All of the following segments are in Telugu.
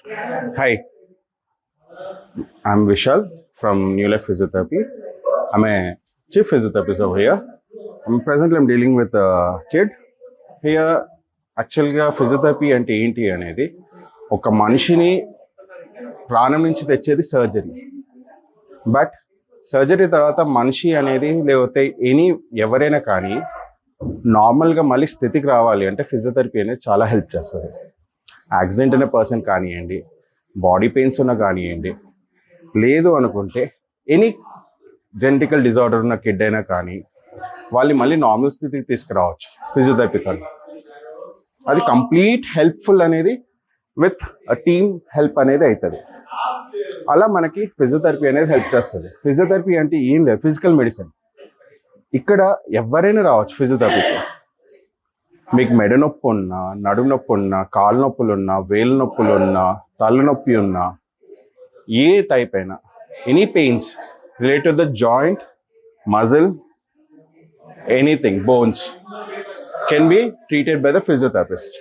Hi, I'm Vishal from New Life Physiotherapy. I'm a chief physiotherapist over here. I'm dealing with a kid. Here, యాక్చువల్గా ఫిజియోథెరపీ అంటే ఏంటి అనేది ఒక మనిషిని ప్రాణం నుంచి తెచ్చేది సర్జరీ. బట్ సర్జరీ తర్వాత మనిషి అనేది లేకపోతే ఎవరైనా కానీ నార్మల్గా మళ్ళీ స్థితికి రావాలి అంటే ఫిజియోథెరపీ అనేది చాలా హెల్ప్ చేస్తుంది. యాక్సిడెంట్ అయిన పర్సన్ కానివ్వండి, బాడీ పెయిన్స్ ఉన్న కానివ్వండి, లేదు అనుకుంటే ఎనీ జెనెటికల్ డిజార్డర్ ఉన్న కిడ్ అయినా కానీ వాళ్ళని మళ్ళీ నార్మల్ స్థితికి తీసుకురావచ్చు ఫిజియోథెరపీతో. అది కంప్లీట్ హెల్ప్ఫుల్ అనేది విత్ టీమ్ హెల్ప్ అనేది అవుతుంది. అలా మనకి ఫిజియోథెరపీ అనేది హెల్ప్ చేస్తుంది. ఫిజియోథెరపీ అంటే ఏం లేదు, ఫిజికల్ మెడిసిన్. ఇక్కడ ఎవరైనా రావచ్చు ఫిజియోథెరపీతో. మీకు మెడ నొప్పి ఉన్నా, నడుము నొప్పి ఉన్నా, కాలు నొప్పులు ఉన్నా, వేలు నొప్పులు ఉన్నా, తలనొప్పి ఉన్నా, ఏ టైప్ అయినా, any pains related the joint, muscle, anything, bones can be treated by the physiotherapist.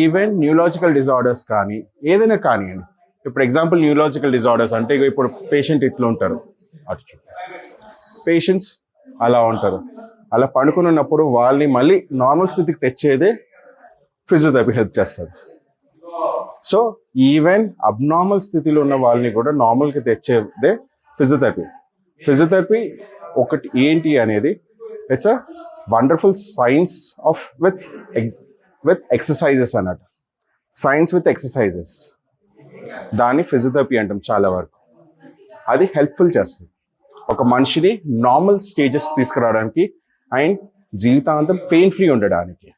Even neurological disorders కానీ ఏదైనా కానివ్వండి. ఇప్పుడు ఎగ్జాంపుల్ న్యూలాజికల్ డిజార్డర్స్ అంటే ఇప్పుడు పేషెంట్ ఇట్లా ఉంటారు, అటు పేషెంట్స్ అలా ఉంటారు, అలా పడుకుని ఉన్నప్పుడు వాళ్ళని మళ్ళీ నార్మల్ స్థితికి తెచ్చేదే ఫిజియోథెరపీ హెల్ప్ చేస్తుంది. సో ఈవెన్ అబ్నార్మల్ స్థితిలో ఉన్న వాళ్ళని కూడా నార్మల్కి తెచ్చేదే ఫిజియోథెరపీ. ఫిజియోథెరపీ ఒకటి ఏంటి అనేది, it's a wonderful science of with exercises అన్నట్టు. సైన్స్ విత్ ఎక్సర్సైజెస్, దాన్ని ఫిజియోథెరపీ అంటాం. చాలా వరకు అది హెల్ప్ఫుల్ చేస్తుంది ఒక మనిషిని నార్మల్ స్టేజెస్ తీసుకురావడానికి అండ్ జీవితాంతం పెయిన్ ఫ్రీ ఉండడానికి.